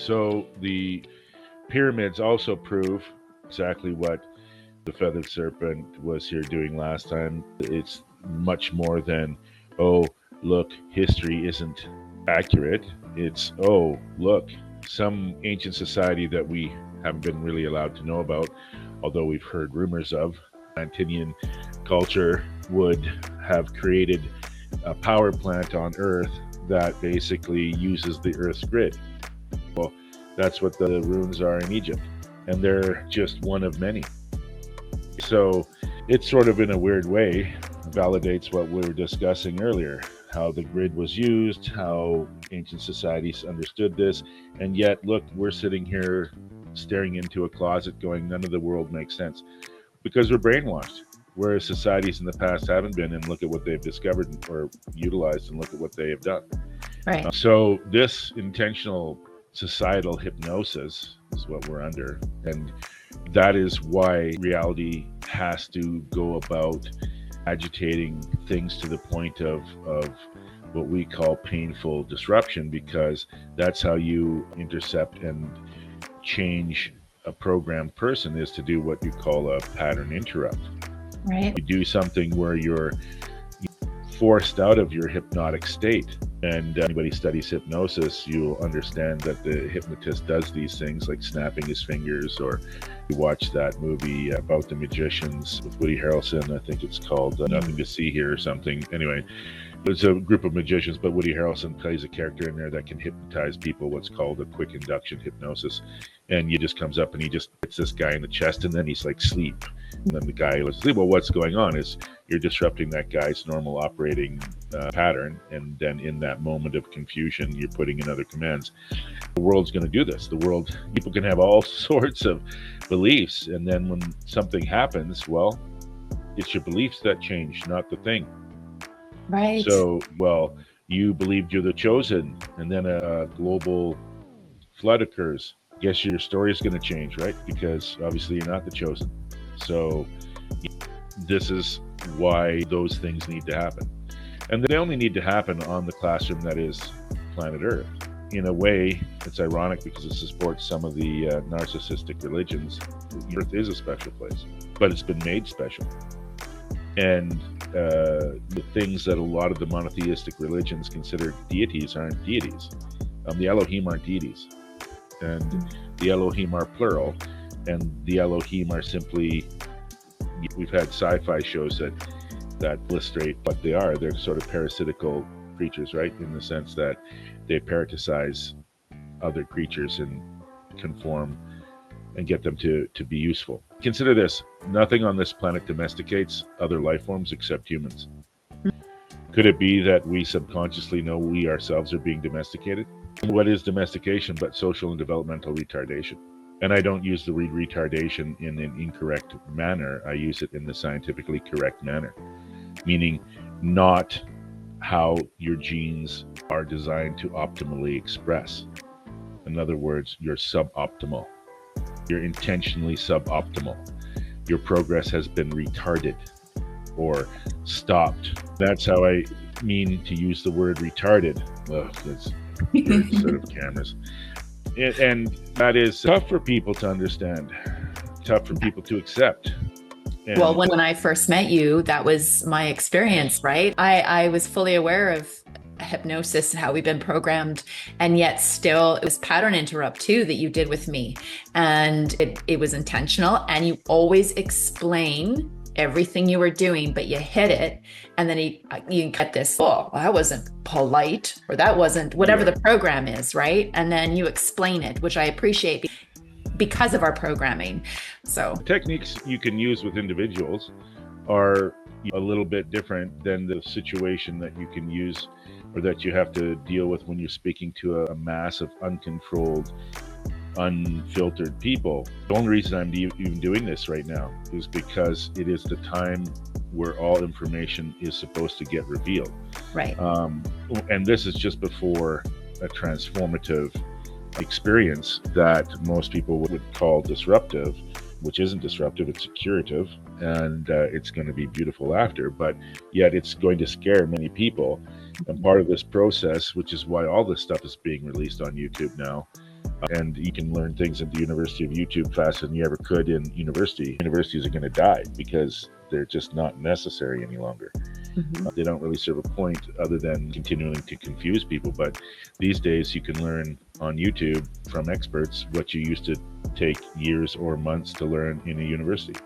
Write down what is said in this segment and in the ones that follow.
So the pyramids also prove exactly what the Feathered Serpent was here doing last time. It's much more than, oh, look, history isn't accurate. It's, oh, look, some ancient society that we haven't been really allowed to know about, although we've heard rumors of. Atlantean culture would have created a power plant on Earth that basically uses the Earth's grid. Well, that's what the runes are in Egypt, and they're just one of many. So it sort of, in a weird way, validates what we were discussing earlier, how the grid was used, how ancient societies understood this, and yet, look, we're sitting here staring into a closet going, none of the world makes sense, because we're brainwashed, whereas societies in the past haven't been, and look at what they've discovered or utilized, and look at what they have done. Right. So this intentional societal hypnosis is what we're under, and that is why reality has to go about agitating things to the point of what we call painful disruption, because that's how you intercept and change a programmed person, is to do what you call a pattern interrupt. Right. You do something where you're forced out of your hypnotic state. And anybody studies hypnosis, you'll understand that the hypnotist does these things like snapping his fingers, or you watch that movie about the magicians with Woody Harrelson, I think it's called Nothing to See Here or something. Anyway, there's a group of magicians, but Woody Harrelson plays a character in there that can hypnotize people, what's called a quick induction hypnosis. And he just comes up and he just hits this guy in the chest, and then he's like, sleep. And then the guy was asleep. Well, what's going on is you're disrupting that guy's normal operating pattern. And then in that moment of confusion, you're putting in other commands. The world's going to do this. People can have all sorts of beliefs. And then when something happens, well, it's your beliefs that change, not the thing. Right. So, well, you believed you're the chosen, and then a global flood occurs. Guess your story is going to change, right? Because obviously you're not the chosen. So this is why those things need to happen. And they only need to happen on the classroom that is planet Earth. In a way, it's ironic because it supports some of the narcissistic religions. Earth is a special place, but it's been made special. And the things that a lot of the monotheistic religions consider deities aren't deities. The Elohim aren't deities. And the Elohim are plural. And the Elohim are simply, we've had sci-fi shows that illustrate what they are. They're sort of parasitical creatures, right? In the sense that they parasitize other creatures and conform and get them to be useful. Consider this: nothing on this planet domesticates other life forms except humans. Could it be that we subconsciously know we ourselves are being domesticated? What is domestication but social and developmental retardation? And I don't use the word retardation in an incorrect manner. I use it in the scientifically correct manner, meaning not how your genes are designed to optimally express. In other words, you're suboptimal. You're intentionally suboptimal. Your progress has been retarded or stopped. That's how I mean to use the word retarded. Ugh, that's weird sort of cameras. And that is tough for people to understand, tough for people to accept. And well, when I first met you, that was my experience, right? I was fully aware of hypnosis and how we've been programmed, and yet still it was pattern interrupt too that you did with me, and it was intentional, and you always explain everything you were doing, but you hit it, and then you get this, oh, that wasn't polite, or that wasn't whatever the program is, right? And then you explain it, which I appreciate because of our programming. So techniques you can use with individuals are a little bit different than the situation that you can use or that you have to deal with when you're speaking to a mass of uncontrolled, unfiltered people. The only reason I'm even doing this right now is because it is the time where all information is supposed to get revealed. Right. And this is just before a transformative experience that most people would call disruptive, which isn't disruptive, it's curative, and it's going to be beautiful after, but yet it's going to scare many people. And part of this process, which is why all this stuff is being released on YouTube now, And you can learn things at the University of YouTube faster than you ever could in university. Universities are going to die because they're just not necessary any longer. They don't really serve a point other than continuing to confuse people. But these days you can learn on YouTube from experts what you used to take years or months to learn in a university.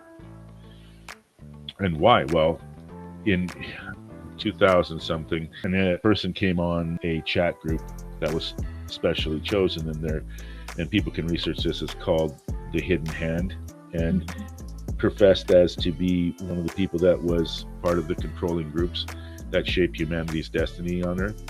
And why? Well, in 2000 something, and a person came on a chat group that was specially chosen in there, and people can research this. It's called The Hidden Hand, and professed as to be one of the people that was part of the controlling groups that shaped humanity's destiny on Earth.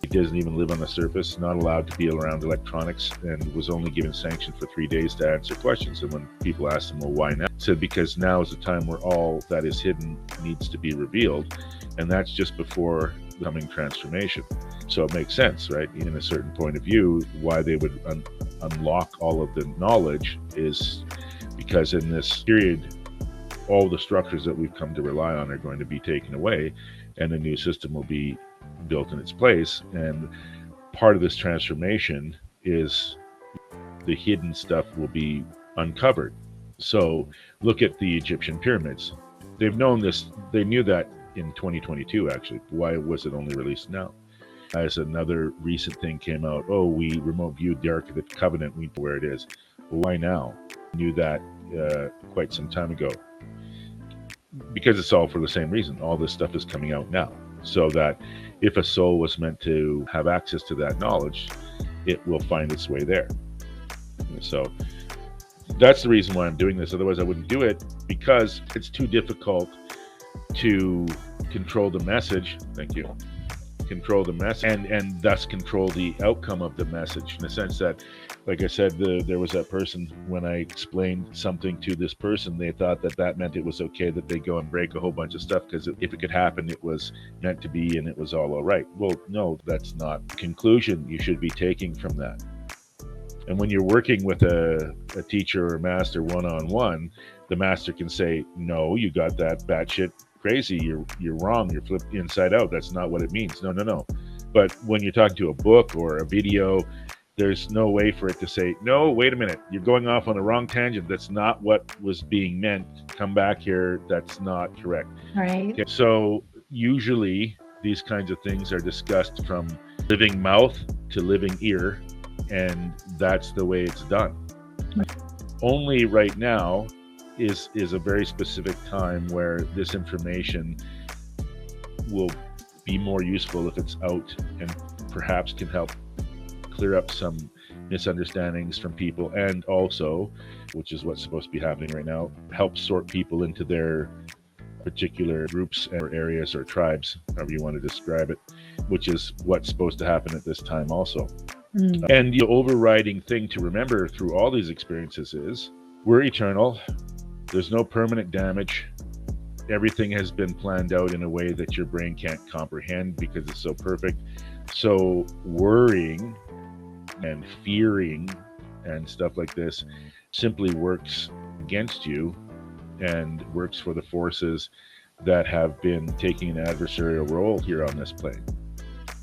He doesn't even live on the surface, not allowed to be around electronics, and was only given sanction for 3 days to answer questions. And when people asked him, well, why now? He said, because now is the time where all that is hidden needs to be revealed, and that's just before the coming transformation. So it makes sense, right? In a certain point of view, why they would unlock all of the knowledge is because in this period, all the structures that we've come to rely on are going to be taken away, and a new system will be built in its place. And part of this transformation is the hidden stuff will be uncovered. So look at the Egyptian pyramids. They've known this, they knew that in 2022 actually. Why was it only released now? As another recent thing came out, oh, we remote viewed the Ark of the Covenant, we know where it is. Well, why now? Knew that quite some time ago. Because it's all for the same reason. All this stuff is coming out now, so that if a soul was meant to have access to that knowledge, it will find its way there. So that's the reason why I'm doing this. Otherwise I wouldn't do it, because it's too difficult to control the message. Thank you. Control the message and thus control the outcome of the message, in the sense that, like I said, there was that person, when I explained something to this person, they thought that meant it was okay that they go and break a whole bunch of stuff, because if it could happen, it was meant to be and it was all right. Well, no, that's not the conclusion you should be taking from that. And when you're working with a teacher or master one-on-one, the master can say, no, you got that batshit crazy, you're wrong, you're flipped inside out, that's not what it means. No. But when you're talking to a book or a video, there's no way for it to say, no, wait a minute, you're going off on the wrong tangent, that's not what was being meant, come back here, that's not correct. Right. Okay. So usually these kinds of things are discussed from living mouth to living ear, and that's the way it's done. Only right now is a very specific time where this information will be more useful if it's out, and perhaps can help clear up some misunderstandings from people, and also, which is what's supposed to be happening right now, help sort people into their particular groups or areas or tribes, however you want to describe it, which is what's supposed to happen at this time also. And the overriding thing to remember through all these experiences is we're eternal. There's no permanent damage. Everything has been planned out in a way that your brain can't comprehend because it's so perfect. So worrying and fearing and stuff like this simply works against you and works for the forces that have been taking an adversarial role here on this plane.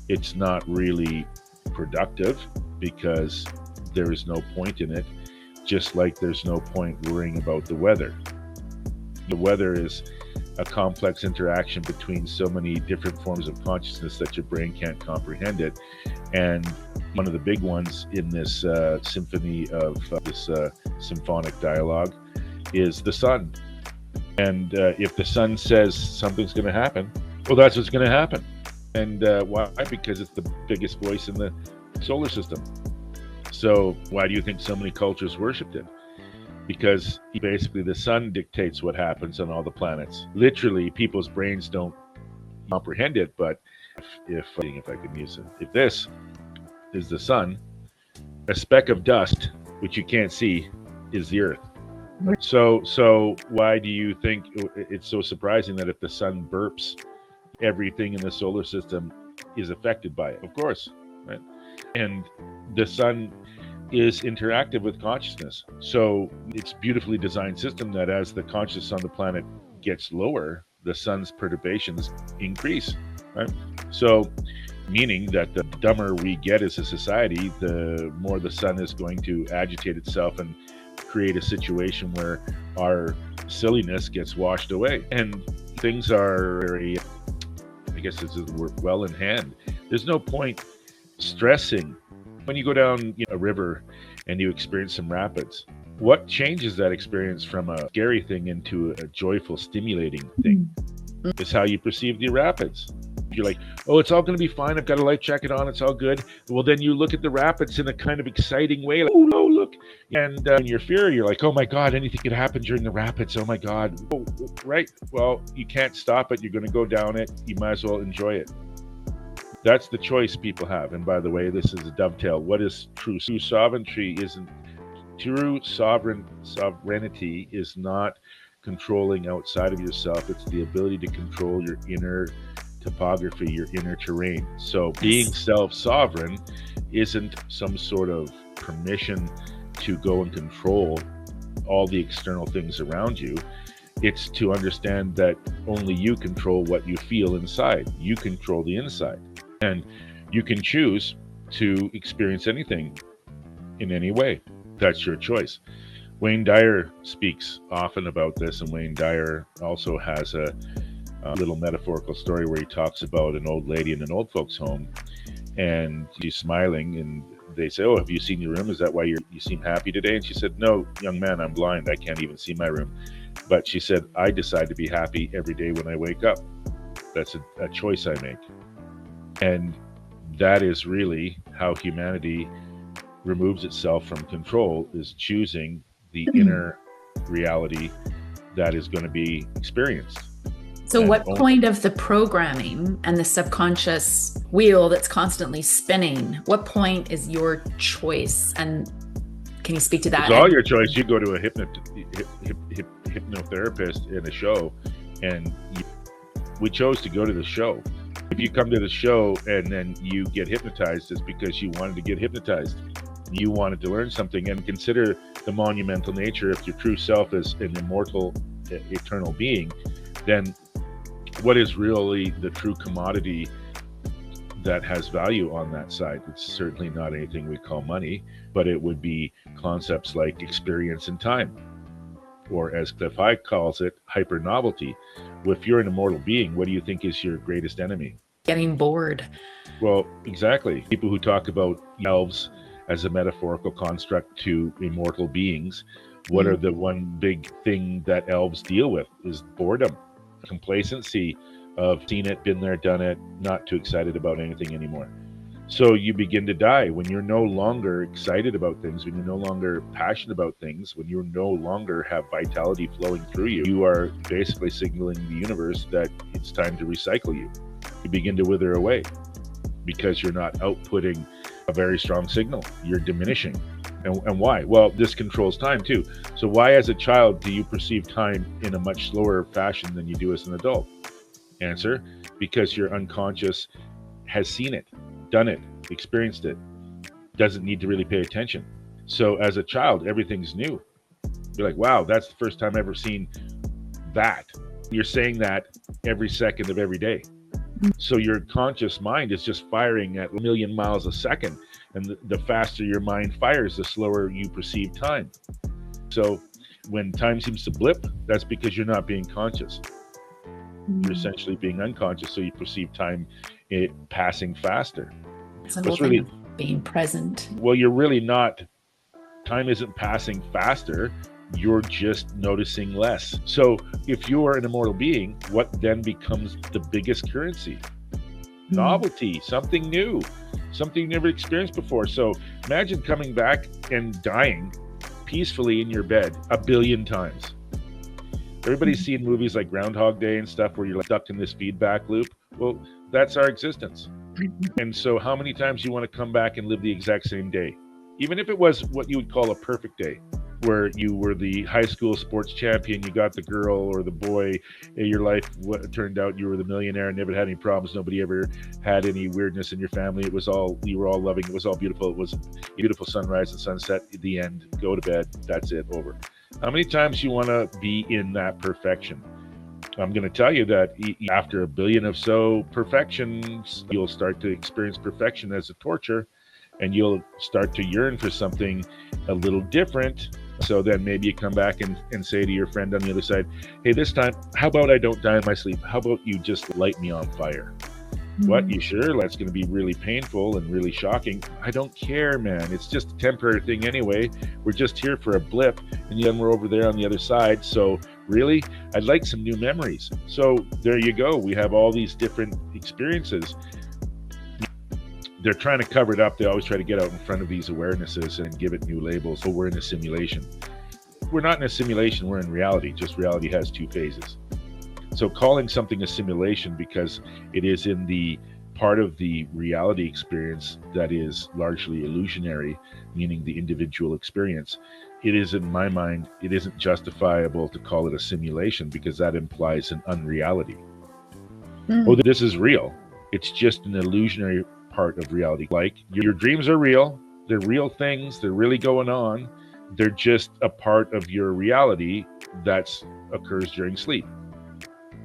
It's not really productive because there is no point in it, just like there's no point worrying about the weather. The weather is a complex interaction between so many different forms of consciousness that your brain can't comprehend it. And one of the big ones in this symphony of this symphonic dialogue is the sun. And if the sun says something's going to happen, well, that's what's going to happen. And why? Because it's the biggest voice in the solar system. So why do you think so many cultures worshipped it? Because basically the sun dictates what happens on all the planets. Literally, people's brains don't comprehend it, but if I can use it, if this is the sun, a speck of dust, which you can't see, is the earth. So why do you think it's so surprising that if the sun burps, everything in the solar system is affected by it? Of course, right? And the sun is interactive with consciousness. So it's a beautifully designed system that as the consciousness on the planet gets lower, the sun's perturbations increase, right? So meaning that the dumber we get as a society, the more the sun is going to agitate itself and create a situation where our silliness gets washed away. And things are very, I guess it's well in hand. There's no point stressing. When you go down a river and you experience some rapids, what changes that experience from a scary thing into a joyful, stimulating thing is how you perceive the rapids. You're like, oh, it's all going to be fine. I've got a life jacket on. It's all good. Well, then you look at the rapids in a kind of exciting way. Like, oh, no, look. And in your fear, you're like, oh, my God, anything could happen during the rapids. Oh, my God. Oh, right. Well, you can't stop it. You're going to go down it. You might as well enjoy it. That's the choice people have. And by the way, this is a dovetail. What is true? True sovereignty isn't. True sovereignty is not controlling outside of yourself. It's the ability to control your inner topography, your inner terrain. So being self-sovereign isn't some sort of permission to go and control all the external things around you. It's to understand that only you control what you feel inside. You control the inside. And you can choose to experience anything in any way. That's your choice. Wayne Dyer speaks often about this, and Wayne Dyer also has a little metaphorical story where he talks about an old lady in an old folks home, and she's smiling, and they say, oh, have you seen your room? Is that why you seem happy today? And she said, no, young man, I'm blind. I can't even see my room. But she said, I decide to be happy every day when I wake up. That's a choice I make. And that is really how humanity removes itself from control, is choosing the inner reality that is going to be experienced. So what point of the programming and the subconscious wheel that's constantly spinning, what point is your choice? And can you speak to that? It's all your choice. You go to a hypnotherapist in a show, and we chose to go to the show. If you come to the show and then you get hypnotized, it's because you wanted to get hypnotized. You wanted to learn something, and consider the monumental nature. If your true self is an immortal, eternal being, then what is really the true commodity that has value on that side? It's certainly not anything we call money, but it would be concepts like experience and time, or as Cliff High calls it, hyper novelty. If you're an immortal being, what do you think is your greatest enemy? Getting bored. Well, exactly. People who talk about elves as a metaphorical construct to immortal beings, what are the one big thing that elves deal with is boredom, complacency of seen it, been there, done it, not too excited about anything anymore. So you begin to die when you're no longer excited about things, when you're no longer passionate about things, when you no longer have vitality flowing through you. You are basically signaling the universe that it's time to recycle you. You begin to wither away because you're not outputting a very strong signal. You're diminishing. And why? Well, this controls time too. So why as a child do you perceive time in a much slower fashion than you do as an adult? Answer, because your unconscious has seen it, done it, experienced it, doesn't need to really pay attention. So as a child, everything's new. You're like, wow, that's the first time I've ever seen that. You're saying that every second of every day. So your conscious mind is just firing at a million miles a second. And the faster your mind fires, the slower you perceive time. So when time seems to blip, that's because you're not being conscious. You're essentially being unconscious, so you perceive time passing faster. It's really being present. Well, you're really not. Time isn't passing faster. You're just noticing less. So if you are an immortal being, what then becomes the biggest currency? Novelty, something new, something you never experienced before. So imagine coming back and dying peacefully in your bed 1 billion times. Everybody's seen movies like Groundhog Day and stuff where you're stuck in this feedback loop. Well, that's our existence. And so how many times do you want to come back and live the exact same day? Even if it was what you would call a perfect day, where you were the high school sports champion, you got the girl or the boy in your life, what turned out you were the millionaire and never had any problems, nobody ever had any weirdness in your family, it was all, you were all loving, it was all beautiful, it was a beautiful sunrise and sunset, at the end, go to bed, that's it, over. How many times you want to be in that perfection? I'm going to tell you that after a billion of so perfections, you'll start to experience perfection as a torture, and you'll start to yearn for something a little different. So then maybe you come back and say to your friend on the other side, hey, this time, how about I don't die in my sleep? How about you just light me on fire? What, you sure? That's going to be really painful and really shocking. I don't care, man. It's just a temporary thing anyway. We're just here for a blip, and then we're over there on the other side. So really, I'd like some new memories. So there you go. We have all these different experiences. They're trying to cover it up. They always try to get out in front of these awarenesses and give it new labels. So we're in a simulation. We're not in a simulation. We're in reality. Just reality has two phases. So calling something a simulation because it is in the part of the reality experience that is largely illusionary, meaning the individual experience, it is, in my mind, it isn't justifiable to call it a simulation because that implies an unreality. Oh, this is real. It's just an illusionary part of reality. Like your dreams are real. They're real things. They're really going on. They're just a part of your reality that occurs during sleep.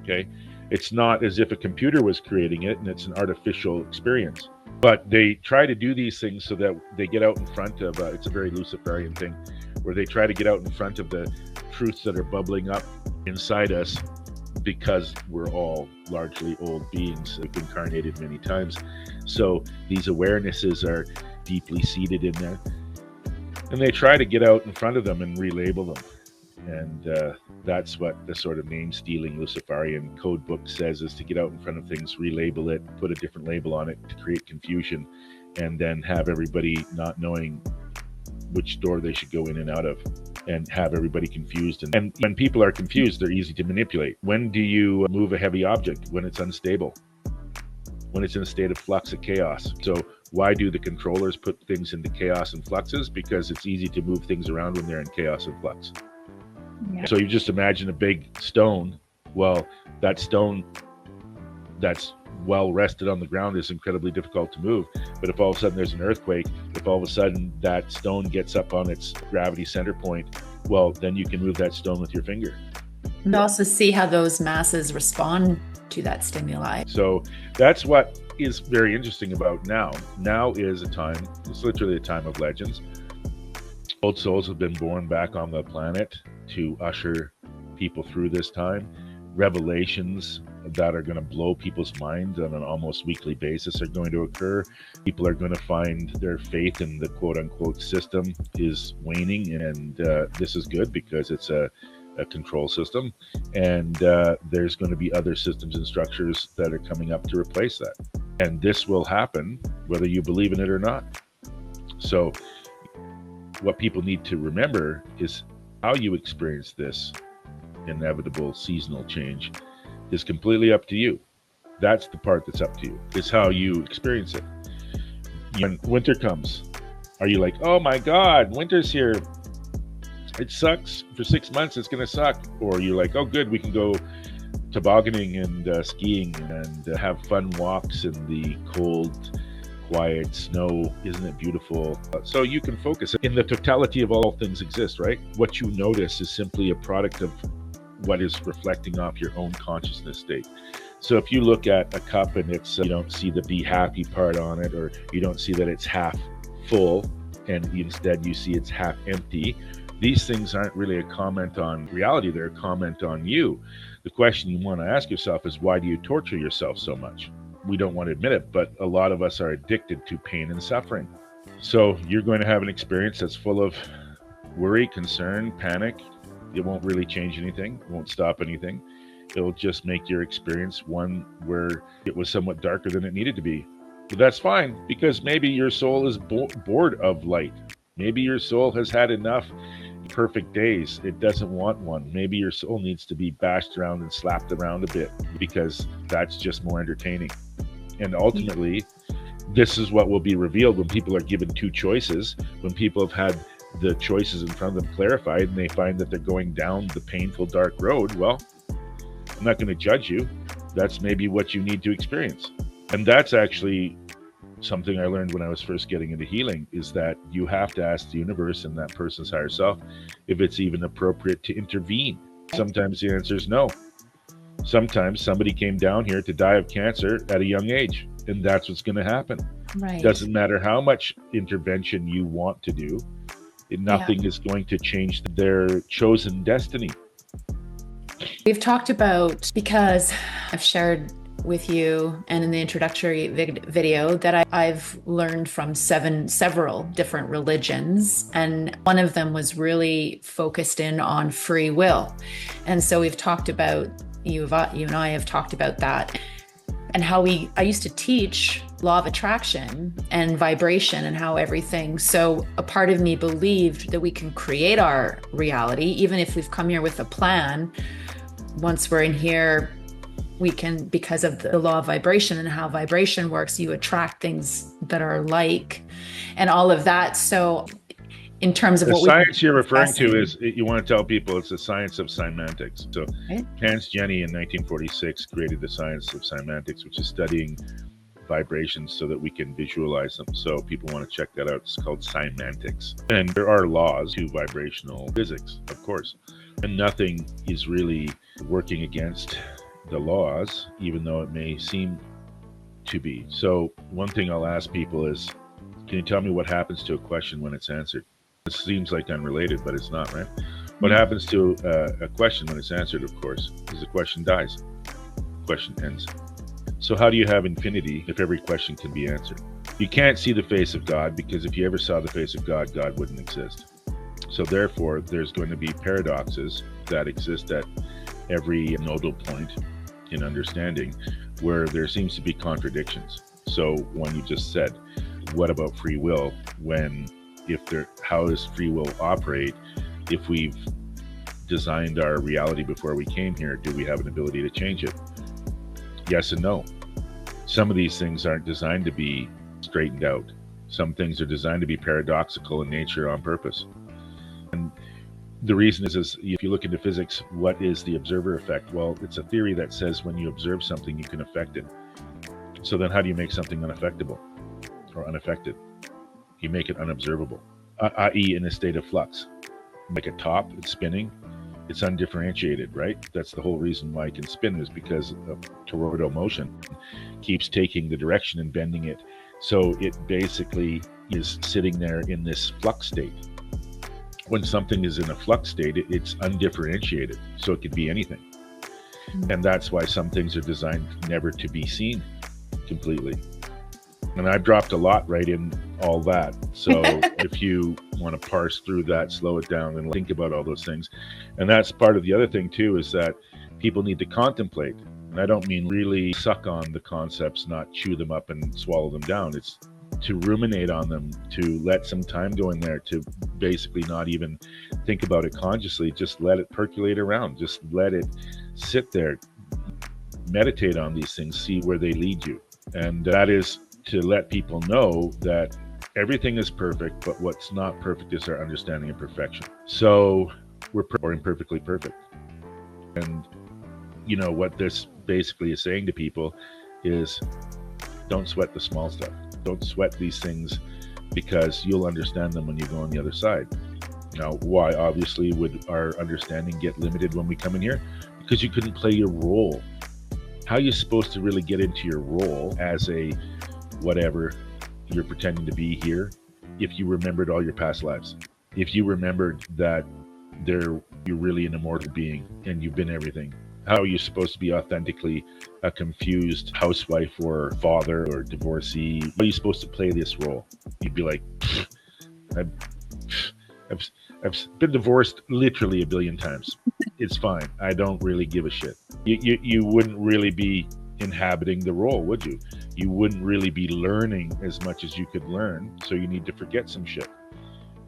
Okay, it's not as if a computer was creating it and it's an artificial experience. But they try to do these things so that they get out in front of, it's a very Luciferian thing, where they try to get out in front of the truths that are bubbling up inside us because we're all largely old beings, like incarnated many times. So these awarenesses are deeply seated in there. And they try to get out in front of them and relabel them. And that's what the sort of name-stealing Luciferian code book says, is to get out in front of things, relabel it, put a different label on it to create confusion, and then have everybody not knowing which door they should go in and out of, and have everybody confused. And when people are confused, they're easy to manipulate. When do you move a heavy object? When it's unstable, when it's in a state of flux of chaos. So why do the controllers put things into chaos and fluxes? Because it's easy to move things around when they're in chaos and flux. Yeah. So you just imagine a big stone. Well, that stone that's well rested on the ground is incredibly difficult to move. But if all of a sudden there's an earthquake, if all of a sudden that stone gets up on its gravity center point, well, then you can move that stone with your finger. And also see how those masses respond to that stimuli. So that's what is very interesting about now. Now is a time, it's literally a time of legends. Old souls have been born back on the planet to usher people through this time. Revelations that are going to blow people's minds on an almost weekly basis are going to occur. People are going to find their faith in the quote-unquote system is waning, and this is good because it's a control system, and there's going to be other systems and structures that are coming up to replace that. And this will happen whether you believe in it or not. So what people need to remember is how you experience this inevitable seasonal change is completely up to you. That's the part that's up to you. It's how you experience it. When winter comes, are you like, oh my God, winter's here, it sucks for 6 months, it's gonna suck? Or you're like, oh good, we can go tobogganing and skiing and have fun walks in the cold, quiet snow. Isn't it beautiful? So you can focus. In the totality of all things exist, right? What you notice is simply a product of what is reflecting off your own consciousness state. So if you look at a cup and it's you don't see the be happy part on it, or you don't see that it's half full, and instead you see it's half empty, these things aren't really a comment on reality, they're a comment on you. The question you want to ask yourself is, why do you torture yourself so much? We don't want to admit it, but a lot of us are addicted to pain and suffering. So you're going to have an experience that's full of worry, concern, panic. It won't really change anything. It won't stop anything. It'll just make your experience one where it was somewhat darker than it needed to be. But that's fine, because maybe your soul is bored of light. Maybe your soul has had enough perfect days. It doesn't want one. Maybe your soul needs to be bashed around and slapped around a bit, because that's just more entertaining. And ultimately, this is what will be revealed when people are given two choices, when people have had the choices in front of them clarified and they find that they're going down the painful dark road. Well, I'm not going to judge you. That's maybe what you need to experience. And that's actually something I learned when I was first getting into healing, is that you have to ask the universe and that person's higher self if it's even appropriate to intervene. Sometimes the answer is no. Sometimes somebody came down here to die of cancer at a young age, and that's what's going to happen. Right. Doesn't matter how much intervention you want to do, nothing is going to change their chosen destiny. We've talked about, because I've shared with you and in the introductory video that I've learned from several different religions, and one of them was really focused in on free will. And so we've talked about, you and I have talked about that, and how I used to teach law of attraction and vibration and how everything. So a part of me believed that we can create our reality, even if we've come here with a plan. Once we're in here, we can, because of the law of vibration and how vibration works, you attract things that are like, and all of that. So in terms of the what science you're referring to is, you want to tell people it's the science of semantics. So Hans Jenny in 1946 created the science of semantics, which is studying vibrations so that we can visualize them. So people want to check that out. It's called semantics. And there are laws to vibrational physics, of course. And nothing is really working against the laws, even though it may seem to be. So one thing I'll ask people is, can you tell me what happens to a question when it's answered? It seems like unrelated, but it's not, right? What happens to a question when it's answered, of course, is the question dies. The question ends. So how do you have infinity if every question can be answered? You can't see the face of God, because if you ever saw the face of God, God wouldn't exist. So therefore, there's going to be paradoxes that exist at every nodal point in understanding where there seems to be contradictions. So one you just said, what about free will? How does free will operate? If we've designed our reality before we came here, do we have an ability to change it? Yes and no. Some of these things aren't designed to be straightened out. Some things are designed to be paradoxical in nature on purpose. And the reason is if you look into physics, what is the observer effect? Well, it's a theory that says when you observe something, you can affect it. So then how do you make something unaffectable or unaffected? You make it unobservable, i.e. in a state of flux. Like a top, it's spinning, it's undifferentiated, right? That's the whole reason why it can spin, is because of toroidal motion keeps taking the direction and bending it. So it basically is sitting there in this flux state. When something is in a flux state, it's undifferentiated, so it could be anything. And that's why some things are designed never to be seen completely. And I've dropped a lot right in all that. So if you want to parse through that, slow it down and think about all those things. And that's part of the other thing too, is that people need to contemplate. And I don't mean really suck on the concepts, not chew them up and swallow them down. It's to ruminate on them, to let some time go in there, to basically not even think about it consciously, just let it percolate around, just let it sit there, meditate on these things, see where they lead you. And that is to let people know that everything is perfect, but what's not perfect is our understanding of perfection. So we're imperfectly perfect. And you know what this basically is saying to people is, don't sweat the small stuff. Don't sweat these things, because you'll understand them when you go on the other side. Now, why obviously would our understanding get limited when we come in here? Because you couldn't play your role. How are you supposed to really get into your role as a whatever you're pretending to be here if you remembered all your past lives? If you remembered that you're really an immortal being and you've been everything? How are you supposed to be authentically a confused housewife or father or divorcee? How are you supposed to play this role? You'd be like, I've been divorced literally a billion times. It's fine. I don't really give a shit. You wouldn't really be inhabiting the role, would you? You wouldn't really be learning as much as you could learn. So you need to forget some shit.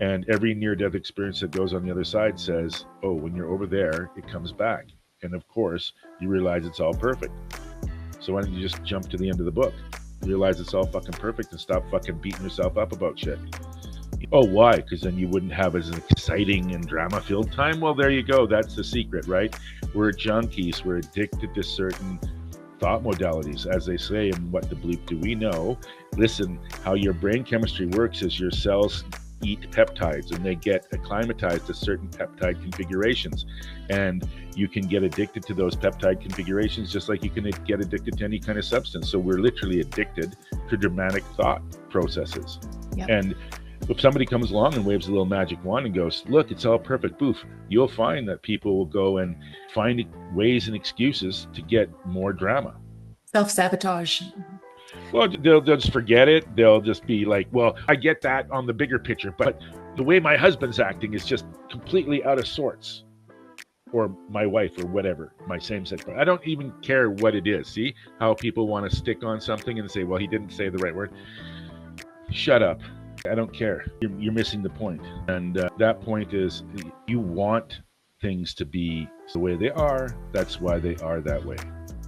And every near-death experience that goes on the other side says, oh, when you're over there, it comes back. And of course, you realize it's all perfect. So why don't you just jump to the end of the book? Realize it's all fucking perfect and stop fucking beating yourself up about shit. Oh, why? Because then you wouldn't have as an exciting and drama-filled time? Well, there you go. That's the secret, right? We're junkies. We're addicted to certain thought modalities, as they say, and what the bleep do we know? Listen, how your brain chemistry works is your cells eat peptides, and they get acclimatized to certain peptide configurations. And you can get addicted to those peptide configurations just like you can get addicted to any kind of substance. So we're literally addicted to dramatic thought processes. Yep. And if somebody comes along and waves a little magic wand and goes, look, it's all perfect, boof, you'll find that people will go and find ways and excuses to get more drama. Self-sabotage. Well, they'll just forget it. They'll just be like, well, I get that on the bigger picture, but the way my husband's acting is just completely out of sorts. Or my wife, or whatever, my same-sex partner. I don't even care what it is. See how people want to stick on something and say, well, he didn't say the right word. Shut up. I don't care. You're missing the point. And that point is, you want things to be the way they are. That's why they are that way.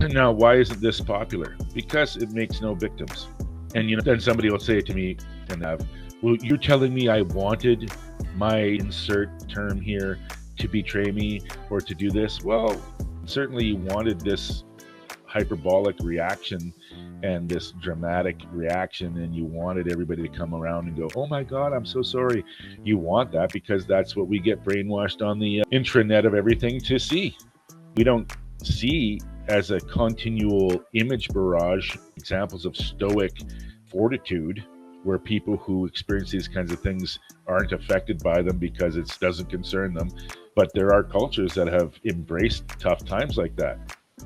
And now, why isn't this popular? Because it makes no victims. And then somebody will say it to me and well, you're telling me I wanted my insert term here to betray me or to do this? Well, certainly you wanted this hyperbolic reaction and this dramatic reaction, and you wanted everybody to come around and go, oh my God, I'm so sorry. You want that because that's what we get brainwashed on the intranet of everything to see. We don't see as a continual image barrage examples of stoic fortitude where people who experience these kinds of things aren't affected by them because it doesn't concern them. But there are cultures that have embraced tough times like that.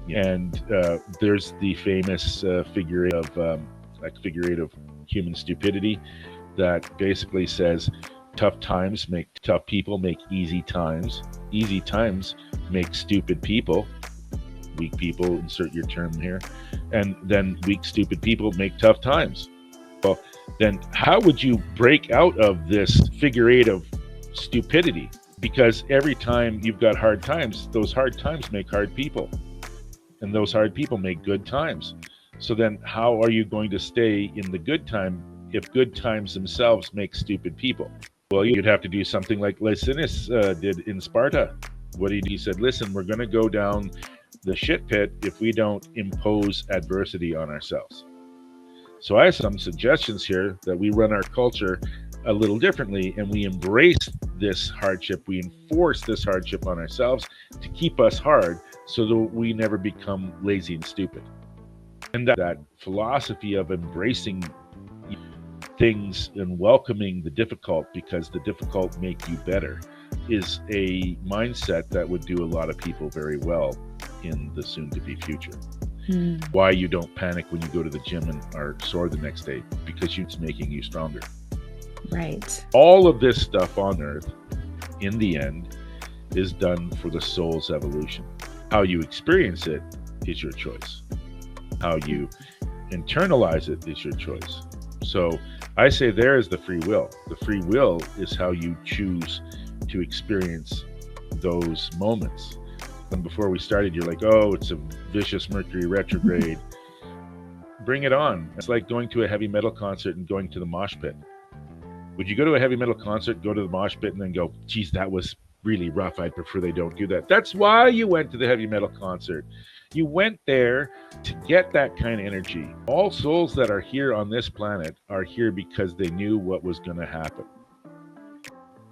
And there's the famous figure eight of human stupidity that basically says tough times make tough people, make easy times make stupid people, weak people, insert your term here, and then weak stupid people make tough times. Well, then how would you break out of this figure eight of stupidity? Because every time you've got hard times, those hard times make hard people. And those hard people make good times. So then how are you going to stay in the good time if good times themselves make stupid people? Well, you'd have to do something like Licinius did in Sparta. What he said, listen, we're going to go down the shit pit if we don't impose adversity on ourselves. So I have some suggestions here that we run our culture a little differently, and we embrace this hardship. We enforce this hardship on ourselves to keep us hard so that we never become lazy and stupid. And that philosophy of embracing things and welcoming the difficult because the difficult make you better is a mindset that would do a lot of people very well in the soon-to-be future. Why you don't panic when you go to the gym and are sore the next day, because it's making you stronger. Right. All of this stuff on earth, in the end, is done for the soul's evolution. How you experience it is your choice. How you internalize it is your choice. So I say there is the free will. The free will is how you choose to experience those moments. And before we started, you're like, oh, it's a vicious Mercury retrograde. Bring it on. It's like going to a heavy metal concert and going to the mosh pit. Would you go to a heavy metal concert, go to the mosh pit, and then go, geez, that was really rough. I'd prefer they don't do that. That's why you went to the heavy metal concert. You went there to get that kind of energy. All souls that are here on this planet are here because they knew what was going to happen.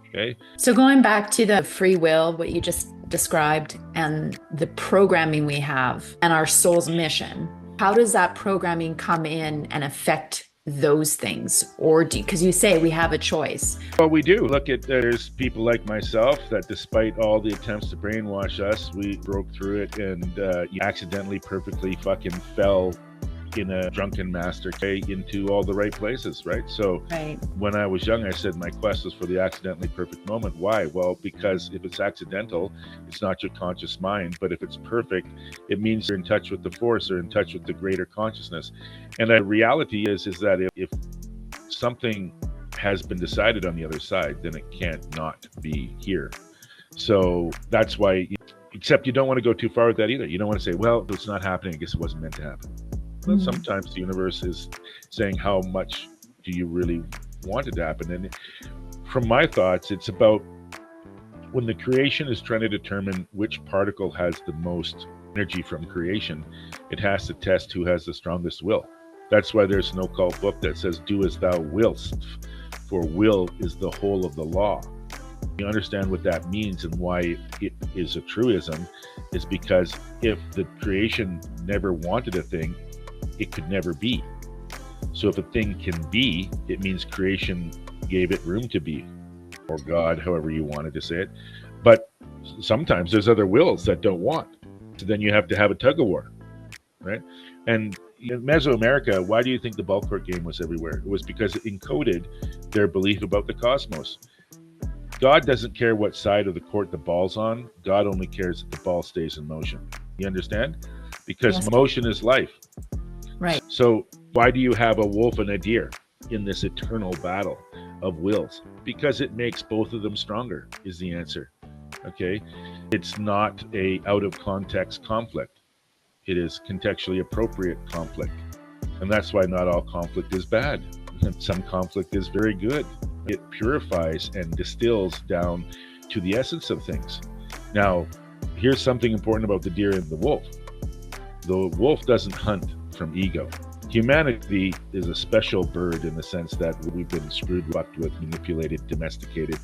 Okay. So going back to the free will, what you just described, and the programming we have and our soul's mission, how does that programming come in and affect those things? Or because you say we have a choice. Well, we do. Look at, there's people like myself that despite all the attempts to brainwash us, we broke through it and you accidentally perfectly fucking fell in a drunken master into all the right places, right? So when I was young, I said my quest was for the accidentally perfect moment. Why? Well, because if it's accidental, it's not your conscious mind, but if it's perfect, it means you're in touch with the force or in touch with the greater consciousness. And the reality is that if something has been decided on the other side, then it can't not be here. So that's why, except you don't want to go too far with that either. You don't want to say, well, if it's not happening, I guess it wasn't meant to happen. But sometimes the universe is saying, how much do you really want it to happen? And from my thoughts, it's about when the creation is trying to determine which particle has the most energy from creation, it has to test who has the strongest will. That's why there's an occult book that says, do as thou willst. for will is the whole of the law. You understand what that means and why it is a truism is because if the creation never wanted a thing, it could never be. So if a thing can be, it means creation gave it room to be, or God, however you wanted to say it. But sometimes there's other wills that don't want. So then you have to have a tug of war, right? And in Mesoamerica, why do you think the ball court game was everywhere? It was because it encoded their belief about the cosmos. God doesn't care what side of the court the ball's on. God only cares that the ball stays in motion. You understand? Because Yes. motion is life. Right. So why do you have a wolf and a deer in this eternal battle of wills? Because it makes both of them stronger, is the answer. Okay? It's not a out of context conflict. It is contextually appropriate conflict. And that's why not all conflict is bad. Some conflict is very good. It purifies and distills down to the essence of things. Now, here's something important about the deer and the wolf. The wolf doesn't hunt from ego. Humanity is a special bird in the sense that we've been screwed, fucked with, manipulated, domesticated,